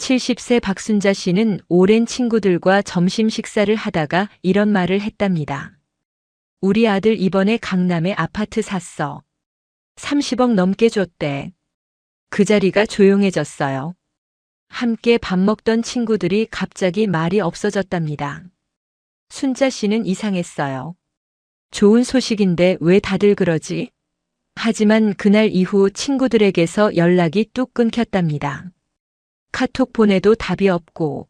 70세 박순자 씨는 오랜 친구들과 점심 식사를 하다가 이런 말을 했답니다. 우리 아들 이번에 강남에 아파트 샀어. 30억 넘게 줬대. 그 자리가 조용해졌어요. 함께 밥 먹던 친구들이 갑자기 말이 없어졌답니다. 순자 씨는 이상했어요. 좋은 소식인데 왜 다들 그러지? 하지만 그날 이후 친구들에게서 연락이 뚝 끊겼답니다. 카톡 보내도 답이 없고,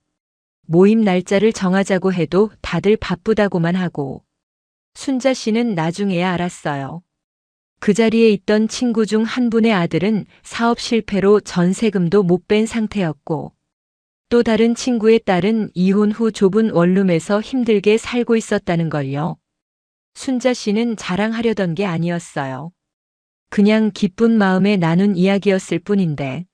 모임 날짜를 정하자고 해도 다들 바쁘다고만 하고, 순자 씨는 나중에야 알았어요. 그 자리에 있던 친구 중 한 분의 아들은 사업 실패로 전세금도 못 뺀 상태였고, 또 다른 친구의 딸은 이혼 후 좁은 원룸에서 힘들게 살고 있었다는 걸요. 순자 씨는 자랑하려던 게 아니었어요. 그냥 기쁜 마음에 나눈 이야기였을 뿐인데,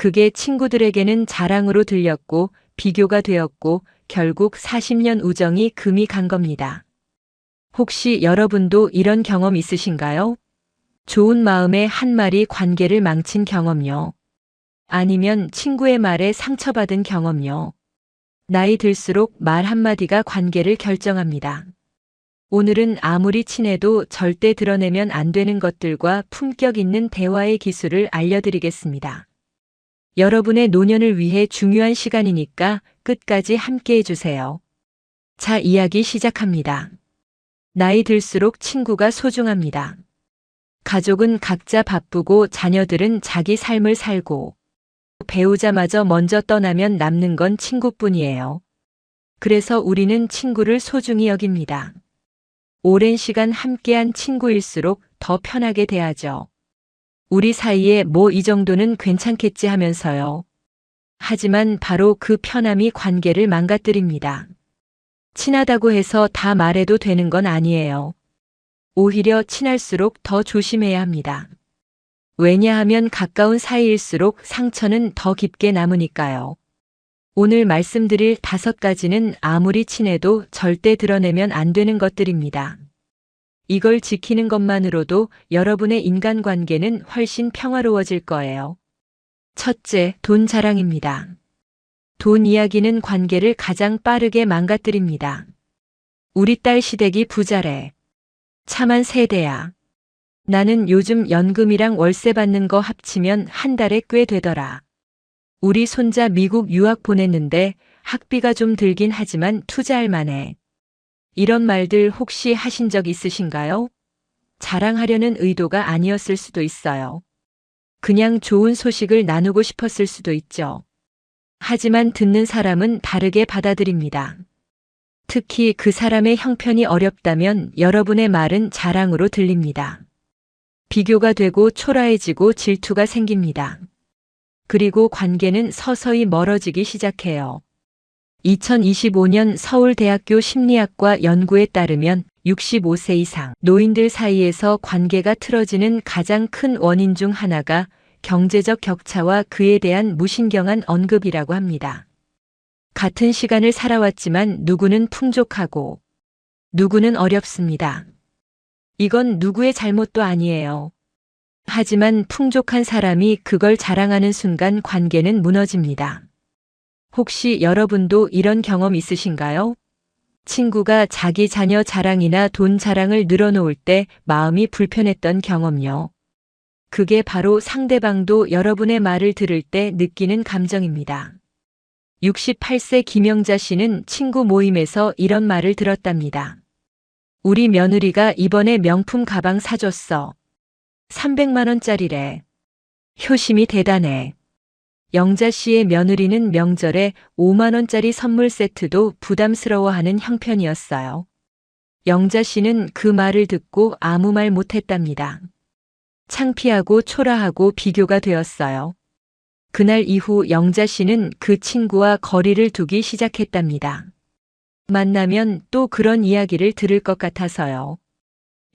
그게 친구들에게는 자랑으로 들렸고 비교가 되었고 결국 40년 우정이 금이 간 겁니다. 혹시 여러분도 이런 경험 있으신가요? 좋은 마음의 한 말이 관계를 망친 경험요. 아니면 친구의 말에 상처받은 경험요. 나이 들수록 말 한마디가 관계를 결정합니다. 오늘은 아무리 친해도 절대 드러내면 안 되는 것들과 품격 있는 대화의 기술을 알려드리겠습니다. 여러분의 노년을 위해 중요한 시간이니까 끝까지 함께 해주세요. 자, 이야기 시작합니다. 나이 들수록 친구가 소중합니다. 가족은 각자 바쁘고 자녀들은 자기 삶을 살고 배우자마저 먼저 떠나면 남는 건 친구뿐이에요. 그래서 우리는 친구를 소중히 여깁니다. 오랜 시간 함께한 친구일수록 더 편하게 대하죠. 우리 사이에 뭐 이 정도는 괜찮겠지 하면서요. 하지만 바로 그 편함이 관계를 망가뜨립니다. 친하다고 해서 다 말해도 되는 건 아니에요. 오히려 친할수록 더 조심해야 합니다. 왜냐하면 가까운 사이일수록 상처는 더 깊게 남으니까요. 오늘 말씀드릴 5가지는 아무리 친해도 절대 드러내면 안 되는 것들입니다. 이걸 지키는 것만으로도 여러분의 인간관계는 훨씬 평화로워질 거예요. 첫째, 돈 자랑입니다. 돈 이야기는 관계를 가장 빠르게 망가뜨립니다. 우리 딸 시댁이 부자래. 차만 3대야. 나는 요즘 연금이랑 월세 받는 거 합치면 한 달에 꽤 되더라. 우리 손자 미국 유학 보냈는데 학비가 좀 들긴 하지만 투자할 만해. 이런 말들 혹시 하신 적 있으신가요? 자랑하려는 의도가 아니었을 수도 있어요. 그냥 좋은 소식을 나누고 싶었을 수도 있죠. 하지만 듣는 사람은 다르게 받아들입니다. 특히 그 사람의 형편이 어렵다면 여러분의 말은 자랑으로 들립니다. 비교가 되고 초라해지고 질투가 생깁니다. 그리고 관계는 서서히 멀어지기 시작해요. 2025년 서울대학교 심리학과 연구에 따르면 65세 이상 노인들 사이에서 관계가 틀어지는 가장 큰 원인 중 하나가 경제적 격차와 그에 대한 무신경한 언급이라고 합니다. 같은 시간을 살아왔지만 누구는 풍족하고 누구는 어렵습니다. 이건 누구의 잘못도 아니에요. 하지만 풍족한 사람이 그걸 자랑하는 순간 관계는 무너집니다. 혹시 여러분도 이런 경험 있으신가요? 친구가 자기 자녀 자랑이나 돈 자랑을 늘어놓을 때 마음이 불편했던 경험요. 그게 바로 상대방도 여러분의 말을 들을 때 느끼는 감정입니다. 68세 김영자 씨는 친구 모임에서 이런 말을 들었답니다. 우리 며느리가 이번에 명품 가방 사줬어. 300만 원짜리래. 효심이 대단해. 영자 씨의 며느리는 명절에 5만 원짜리 선물 세트도 부담스러워하는 형편이었어요. 영자 씨는 그 말을 듣고 아무 말 못했답니다. 창피하고 초라하고 비교가 되었어요. 그날 이후 영자 씨는 그 친구와 거리를 두기 시작했답니다. 만나면 또 그런 이야기를 들을 것 같아서요.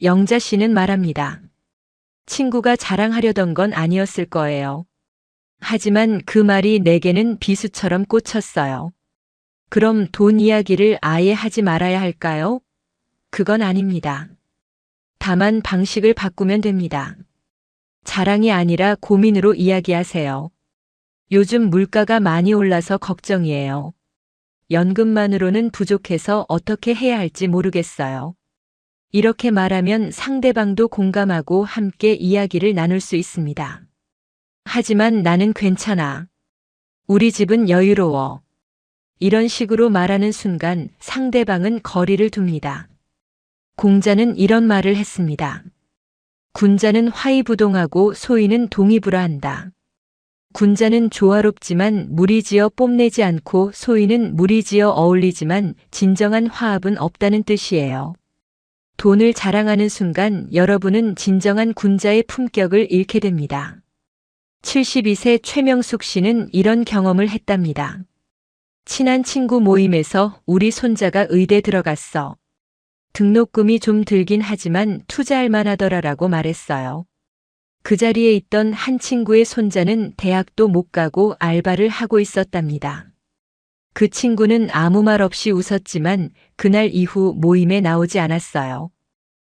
영자 씨는 말합니다. 친구가 자랑하려던 건 아니었을 거예요. 하지만 그 말이 내게는 비수처럼 꽂혔어요. 그럼 돈 이야기를 아예 하지 말아야 할까요? 그건 아닙니다. 다만 방식을 바꾸면 됩니다. 자랑이 아니라 고민으로 이야기하세요. 요즘 물가가 많이 올라서 걱정이에요. 연금만으로는 부족해서 어떻게 해야 할지 모르겠어요. 이렇게 말하면 상대방도 공감하고 함께 이야기를 나눌 수 있습니다. 하지만 나는 괜찮아. 우리 집은 여유로워. 이런 식으로 말하는 순간 상대방은 거리를 둡니다. 공자는 이런 말을 했습니다. 군자는 화의부동하고 소인은 동의불화한다. 군자는 조화롭지만 무리지어 뽐내지 않고 소인은 무리지어 어울리지만 진정한 화합은 없다는 뜻이에요. 돈을 자랑하는 순간 여러분은 진정한 군자의 품격을 잃게 됩니다. 72세 최명숙 씨는 이런 경험을 했답니다. 친한 친구 모임에서 우리 손자가 의대 들어갔어. 등록금이 좀 들긴 하지만 투자할 만하더라라고 말했어요. 그 자리에 있던 한 친구의 손자는 대학도 못 가고 알바를 하고 있었답니다. 그 친구는 아무 말 없이 웃었지만 그날 이후 모임에 나오지 않았어요.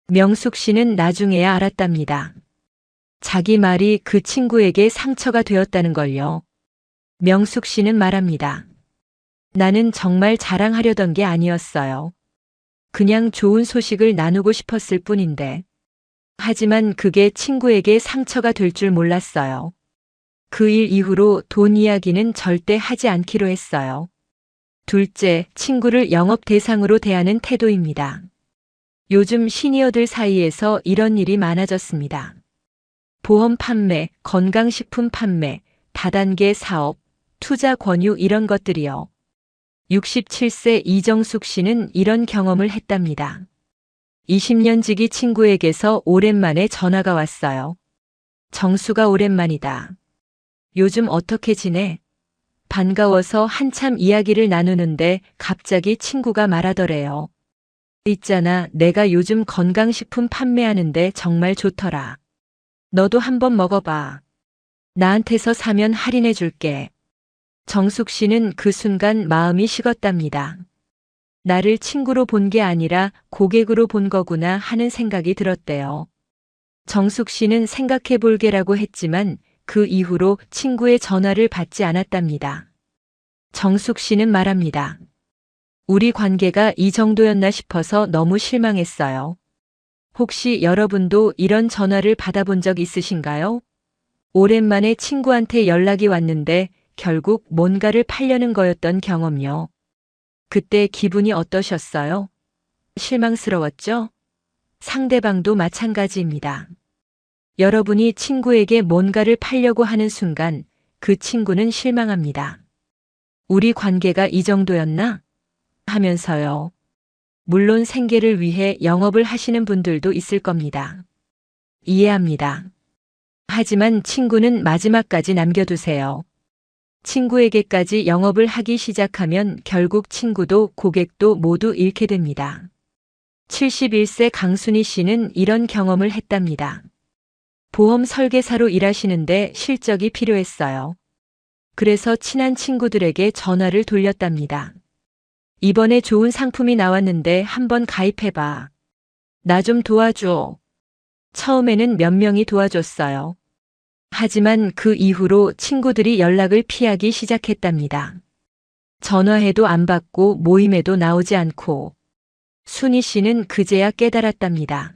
명숙 씨는 나중에야 알았답니다. 자기 말이 그 친구에게 상처가 되었다는 걸요. 명숙 씨는 말합니다. 나는 정말 자랑하려던 게 아니었어요. 그냥 좋은 소식을 나누고 싶었을 뿐인데. 하지만 그게 친구에게 상처가 될 줄 몰랐어요. 그 일 이후로 돈 이야기는 절대 하지 않기로 했어요. 둘째, 친구를 영업 대상으로 대하는 태도입니다. 요즘 시니어들 사이에서 이런 일이 많아졌습니다. 보험 판매, 건강식품 판매, 다단계 사업, 투자 권유 이런 것들이요. 67세 이정숙 씨는 이런 경험을 했답니다. 20년 지기 친구에게서 오랜만에 전화가 왔어요. 정수가 오랜만이다. 요즘 어떻게 지내? 반가워서 한참 이야기를 나누는데 갑자기 친구가 말하더래요. 있잖아, 내가 요즘 건강식품 판매하는데 정말 좋더라. 너도 한번 먹어봐. 나한테서 사면 할인해 줄게. 정숙 씨는 그 순간 마음이 식었답니다. 나를 친구로 본 게 아니라 고객으로 본 거구나 하는 생각이 들었대요. 정숙 씨는 생각해 볼게라고 했지만 그 이후로 친구의 전화를 받지 않았답니다. 정숙 씨는 말합니다. 우리 관계가 이 정도였나 싶어서 너무 실망했어요. 혹시 여러분도 이런 전화를 받아본 적 있으신가요? 오랜만에 친구한테 연락이 왔는데 결국 뭔가를 팔려는 거였던 경험요. 그때 기분이 어떠셨어요? 실망스러웠죠? 상대방도 마찬가지입니다. 여러분이 친구에게 뭔가를 팔려고 하는 순간 그 친구는 실망합니다. 우리 관계가 이 정도였나? 하면서요. 물론 생계를 위해 영업을 하시는 분들도 있을 겁니다. 이해합니다. 하지만 친구는 마지막까지 남겨두세요. 친구에게까지 영업을 하기 시작하면 결국 친구도 고객도 모두 잃게 됩니다. 71세 강순희 씨는 이런 경험을 했답니다. 보험 설계사로 일하시는데 실적이 필요했어요. 그래서 친한 친구들에게 전화를 돌렸답니다. 이번에 좋은 상품이 나왔는데 한번 가입해봐. 나 좀 도와줘. 처음에는 몇 명이 도와줬어요. 하지만 그 이후로 친구들이 연락을 피하기 시작했답니다. 전화해도 안 받고 모임에도 나오지 않고 순희 씨는 그제야 깨달았답니다.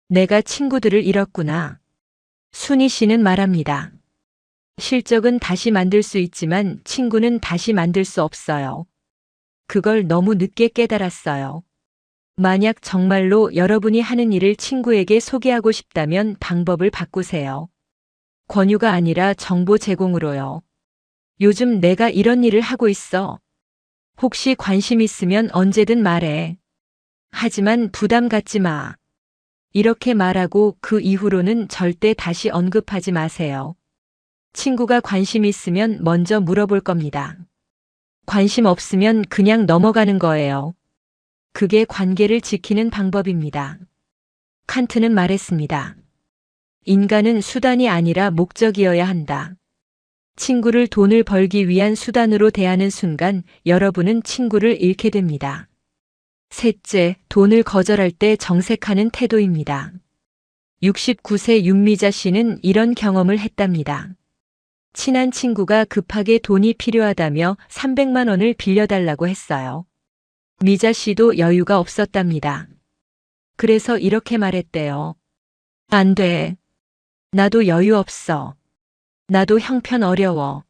내가 친구들을 잃었구나. 순희 씨는 말합니다. 실적은 다시 만들 수 있지만 친구는 다시 만들 수 없어요. 그걸 너무 늦게 깨달았어요. 만약 정말로 여러분이 하는 일을 친구에게 소개하고 싶다면 방법을 바꾸세요. 권유가 아니라 정보 제공으로요. 요즘 내가 이런 일을 하고 있어. 혹시 관심 있으면 언제든 말해. 하지만 부담 갖지 마. 이렇게 말하고 그 이후로는 절대 다시 언급하지 마세요. 친구가 관심 있으면 먼저 물어볼 겁니다. 관심 없으면 그냥 넘어가는 거예요. 그게 관계를 지키는 방법입니다. 칸트는 말했습니다. 인간은 수단이 아니라 목적이어야 한다. 친구를 돈을 벌기 위한 수단으로 대하는 순간 여러분은 친구를 잃게 됩니다. 셋째, 돈을 거절할 때 정색하는 태도입니다. 69세 윤미자 씨는 이런 경험을 했답니다. 친한 친구가 급하게 돈이 필요하다며 300만 원을 빌려달라고 했어요. 미자 씨도 여유가 없었답니다. 그래서 이렇게 말했대요. 안 돼. 나도 여유 없어. 나도 형편 어려워.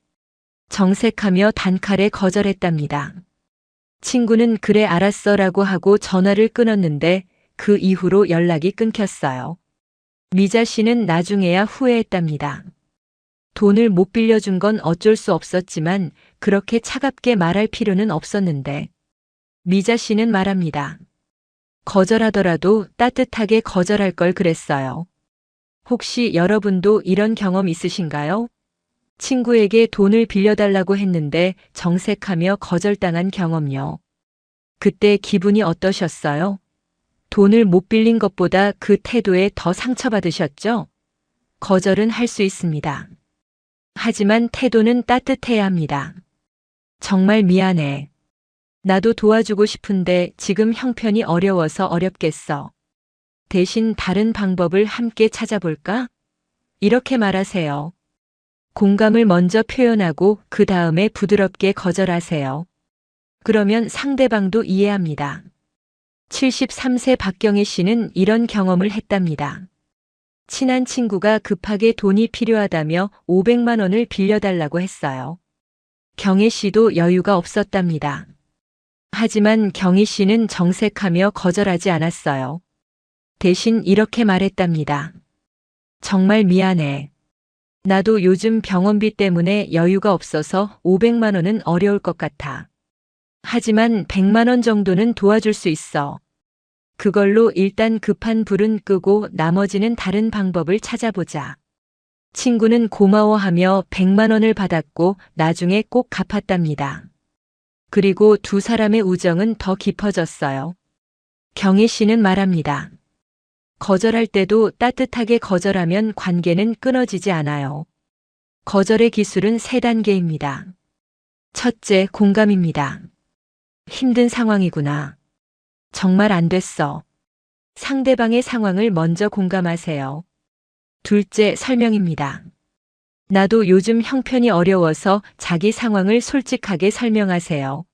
정색하며 단칼에 거절했답니다. 친구는 그래 알았어라고 하고 전화를 끊었는데 그 이후로 연락이 끊겼어요. 미자 씨는 나중에야 후회했답니다. 돈을 못 빌려준 건 어쩔 수 없었지만 그렇게 차갑게 말할 필요는 없었는데 미자 씨는 말합니다. 거절하더라도 따뜻하게 거절할 걸 그랬어요. 혹시 여러분도 이런 경험 있으신가요? 친구에게 돈을 빌려달라고 했는데 정색하며 거절당한 경험요. 그때 기분이 어떠셨어요? 돈을 못 빌린 것보다 그 태도에 더 상처받으셨죠? 거절은 할 수 있습니다. 하지만 태도는 따뜻해야 합니다. 정말 미안해. 나도 도와주고 싶은데 지금 형편이 어려워서 어렵겠어. 대신 다른 방법을 함께 찾아볼까? 이렇게 말하세요. 공감을 먼저 표현하고 그 다음에 부드럽게 거절하세요. 그러면 상대방도 이해합니다. 73세 박경혜 씨는 이런 경험을 했답니다. 친한 친구가 급하게 돈이 필요하다며 500만 원을 빌려달라고 했어요. 경혜 씨도 여유가 없었답니다. 하지만 경희 씨는 정색하며 거절하지 않았어요. 대신 이렇게 말했답니다. 정말 미안해. 나도 요즘 병원비 때문에 여유가 없어서 500만 원은 어려울 것 같아. 하지만 100만 원 정도는 도와줄 수 있어. 그걸로 일단 급한 불은 끄고 나머지는 다른 방법을 찾아보자. 친구는 고마워하며 100만 원을 받았고 나중에 꼭 갚았답니다. 그리고 두 사람의 우정은 더 깊어졌어요. 경혜 씨는 말합니다. 거절할 때도 따뜻하게 거절하면 관계는 끊어지지 않아요. 거절의 기술은 3단계입니다. 첫째, 공감입니다. 힘든 상황이구나. 정말 안 됐어. 상대방의 상황을 먼저 공감하세요. 둘째, 설명입니다. 나도 요즘 형편이 어려워서 자기 상황을 솔직하게 설명하세요.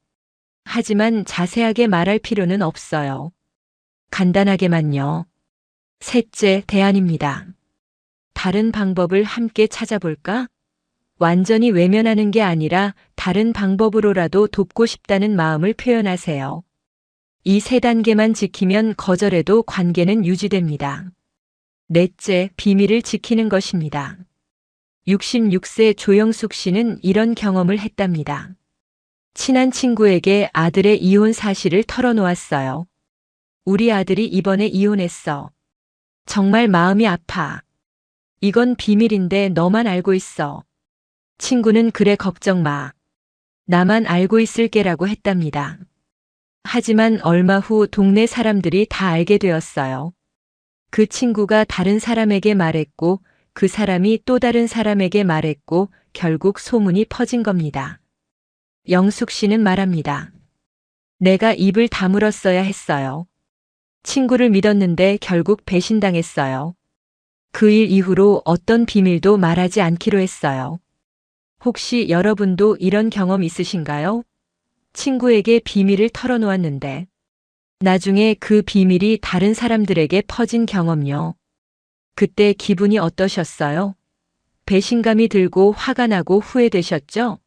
하지만 자세하게 말할 필요는 없어요. 간단하게만요. 셋째, 대안입니다. 다른 방법을 함께 찾아볼까? 완전히 외면하는 게 아니라 다른 방법으로라도 돕고 싶다는 마음을 표현하세요. 이 3단계만 지키면 거절해도 관계는 유지됩니다. 넷째, 비밀을 지키는 것입니다. 66세 조영숙 씨는 이런 경험을 했답니다. 친한 친구에게 아들의 이혼 사실을 털어놓았어요. 우리 아들이 이번에 이혼했어. 정말 마음이 아파. 이건 비밀인데 너만 알고 있어. 친구는 그래 걱정 마. 나만 알고 있을게라고 했답니다. 하지만 얼마 후 동네 사람들이 다 알게 되었어요. 그 친구가 다른 사람에게 말했고 그 사람이 또 다른 사람에게 말했고 결국 소문이 퍼진 겁니다. 영숙 씨는 말합니다. 내가 입을 다물었어야 했어요. 친구를 믿었는데 결국 배신당했어요. 그 일 이후로 어떤 비밀도 말하지 않기로 했어요. 혹시 여러분도 이런 경험 있으신가요? 친구에게 비밀을 털어놓았는데 나중에 그 비밀이 다른 사람들에게 퍼진 경험요. 그때 기분이 어떠셨어요? 배신감이 들고 화가 나고 후회되셨죠?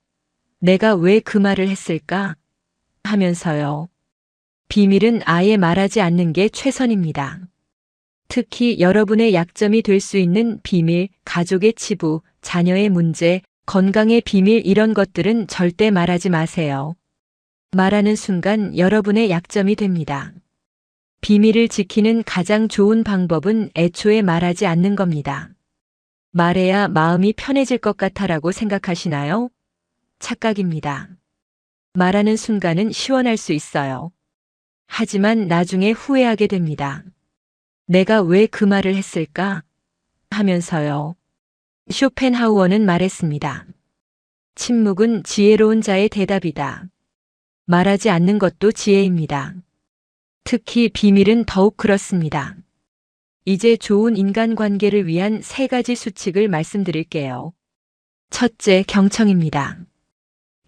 내가 왜 그 말을 했을까? 하면서요. 비밀은 아예 말하지 않는 게 최선입니다. 특히 여러분의 약점이 될 수 있는 비밀, 가족의 치부, 자녀의 문제, 건강의 비밀 이런 것들은 절대 말하지 마세요. 말하는 순간 여러분의 약점이 됩니다. 비밀을 지키는 가장 좋은 방법은 애초에 말하지 않는 겁니다. 말해야 마음이 편해질 것 같아라고 생각하시나요? 착각입니다. 말하는 순간은 시원할 수 있어요. 하지만 나중에 후회하게 됩니다. 내가 왜 그 말을 했을까? 하면서요. 쇼펜하우어는 말했습니다. 침묵은 지혜로운 자의 대답이다. 말하지 않는 것도 지혜입니다. 특히 비밀은 더욱 그렇습니다. 이제 좋은 인간관계를 위한 3가지 수칙을 말씀드릴게요. 첫째, 경청입니다.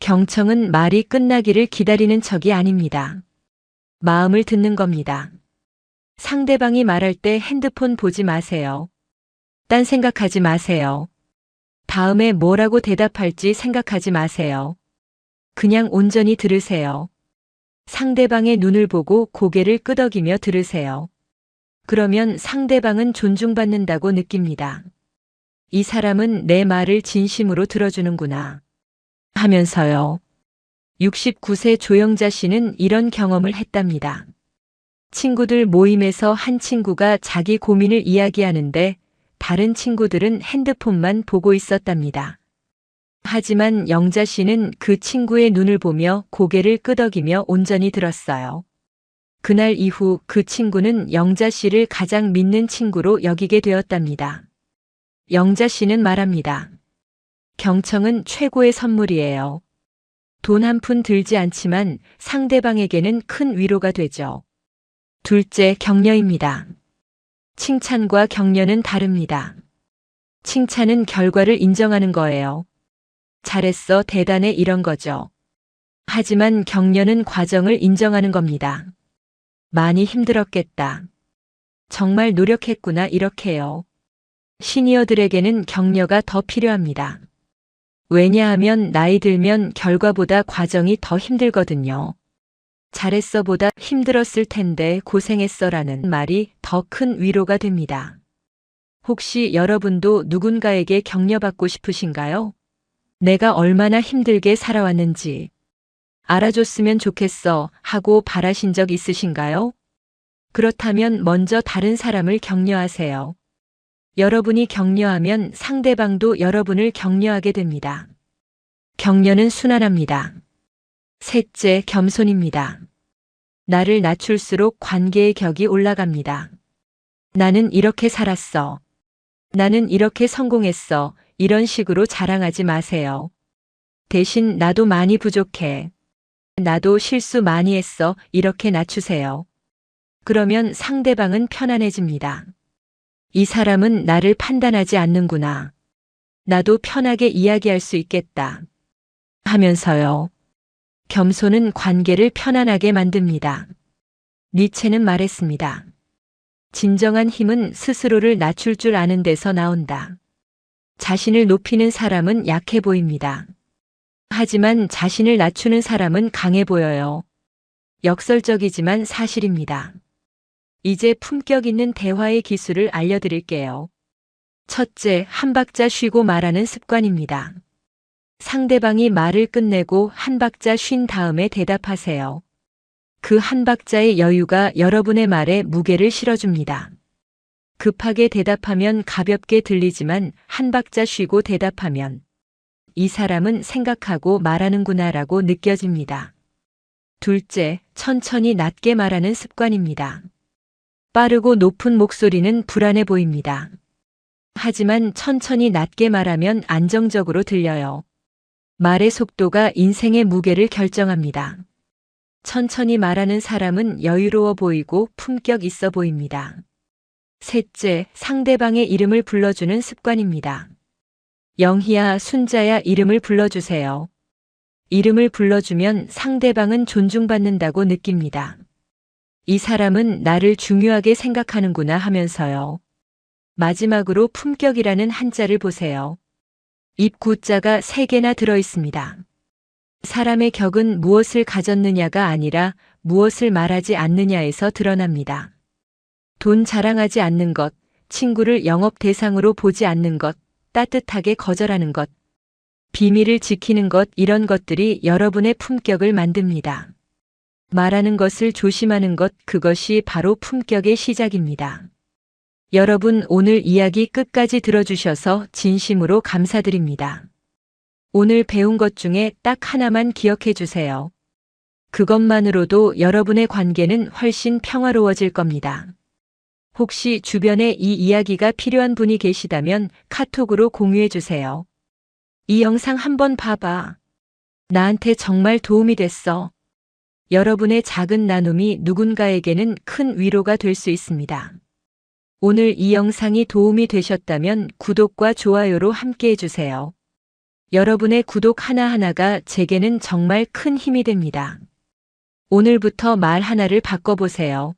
경청은 말이 끝나기를 기다리는 척이 아닙니다. 마음을 듣는 겁니다. 상대방이 말할 때 핸드폰 보지 마세요. 딴 생각하지 마세요. 다음에 뭐라고 대답할지 생각하지 마세요. 그냥 온전히 들으세요. 상대방의 눈을 보고 고개를 끄덕이며 들으세요. 그러면 상대방은 존중받는다고 느낍니다. 이 사람은 내 말을 진심으로 들어주는구나 하면서요. 69세 조영자 씨는 이런 경험을 했답니다. 친구들 모임에서 한 친구가 자기 고민을 이야기하는데 다른 친구들은 핸드폰만 보고 있었답니다. 하지만 영자 씨는 그 친구의 눈을 보며 고개를 끄덕이며 온전히 들었어요. 그날 이후 그 친구는 영자 씨를 가장 믿는 친구로 여기게 되었답니다. 영자 씨는 말합니다. 경청은 최고의 선물이에요. 돈 한 푼 들지 않지만 상대방에게는 큰 위로가 되죠. 둘째, 격려입니다. 칭찬과 격려는 다릅니다. 칭찬은 결과를 인정하는 거예요. 잘했어, 대단해 이런 거죠. 하지만 격려는 과정을 인정하는 겁니다. 많이 힘들었겠다. 정말 노력했구나 이렇게요. 시니어들에게는 격려가 더 필요합니다. 왜냐하면 나이 들면 결과보다 과정이 더 힘들거든요. 잘했어보다 힘들었을 텐데 고생했어라는 말이 더 큰 위로가 됩니다. 혹시 여러분도 누군가에게 격려받고 싶으신가요? 내가 얼마나 힘들게 살아왔는지 알아줬으면 좋겠어 하고 바라신 적 있으신가요? 그렇다면 먼저 다른 사람을 격려하세요. 여러분이 격려하면 상대방도 여러분을 격려하게 됩니다. 격려는 순환합니다. 셋째, 겸손입니다. 나를 낮출수록 관계의 격이 올라갑니다. 나는 이렇게 살았어. 나는 이렇게 성공했어. 이런 식으로 자랑하지 마세요. 대신 나도 많이 부족해. 나도 실수 많이 했어. 이렇게 낮추세요. 그러면 상대방은 편안해집니다. 이 사람은 나를 판단하지 않는구나. 나도 편하게 이야기할 수 있겠다. 하면서요. 겸손은 관계를 편안하게 만듭니다. 니체는 말했습니다. 진정한 힘은 스스로를 낮출 줄 아는 데서 나온다. 자신을 높이는 사람은 약해 보입니다. 하지만 자신을 낮추는 사람은 강해 보여요. 역설적이지만 사실입니다. 이제 품격 있는 대화의 기술을 알려드릴게요. 첫째, 한 박자 쉬고 말하는 습관입니다. 상대방이 말을 끝내고 한 박자 쉰 다음에 대답하세요. 그 한 박자의 여유가 여러분의 말에 무게를 실어줍니다. 급하게 대답하면 가볍게 들리지만 한 박자 쉬고 대답하면 이 사람은 생각하고 말하는구나라고 느껴집니다. 둘째, 천천히 낮게 말하는 습관입니다. 빠르고 높은 목소리는 불안해 보입니다. 하지만 천천히 낮게 말하면 안정적으로 들려요. 말의 속도가 인생의 무게를 결정합니다. 천천히 말하는 사람은 여유로워 보이고 품격 있어 보입니다. 셋째, 상대방의 이름을 불러주는 습관입니다. 영희야, 순자야 이름을 불러주세요. 이름을 불러주면 상대방은 존중받는다고 느낍니다. 이 사람은 나를 중요하게 생각하는구나 하면서요. 마지막으로 품격이라는 한자를 보세요. 입 구자가 3개나 들어 있습니다. 사람의 격은 무엇을 가졌느냐가 아니라 무엇을 말하지 않느냐에서 드러납니다. 돈 자랑하지 않는 것, 친구를 영업 대상으로 보지 않는 것, 따뜻하게 거절하는 것, 비밀을 지키는 것 이런 것들이 여러분의 품격을 만듭니다. 말하는 것을 조심하는 것 그것이 바로 품격의 시작입니다. 여러분 오늘 이야기 끝까지 들어주셔서 진심으로 감사드립니다. 오늘 배운 것 중에 딱 하나만 기억해 주세요. 그것만으로도 여러분의 관계는 훨씬 평화로워질 겁니다. 혹시 주변에 이 이야기가 필요한 분이 계시다면 카톡으로 공유해 주세요. 이 영상 한번 봐봐. 나한테 정말 도움이 됐어. 여러분의 작은 나눔이 누군가에게는 큰 위로가 될 수 있습니다. 오늘 이 영상이 도움이 되셨다면 구독과 좋아요로 함께 해주세요. 여러분의 구독 하나하나가 제게는 정말 큰 힘이 됩니다. 오늘부터 말 하나를 바꿔보세요.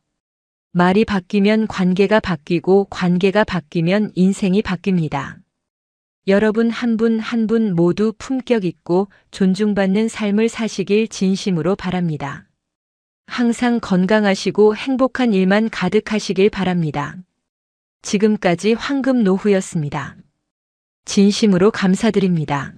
말이 바뀌면 관계가 바뀌고 관계가 바뀌면 인생이 바뀝니다. 여러분 한 분 한 분 모두 품격 있고 존중받는 삶을 사시길 진심으로 바랍니다. 항상 건강하시고 행복한 일만 가득하시길 바랍니다. 지금까지 황금노후였습니다. 진심으로 감사드립니다.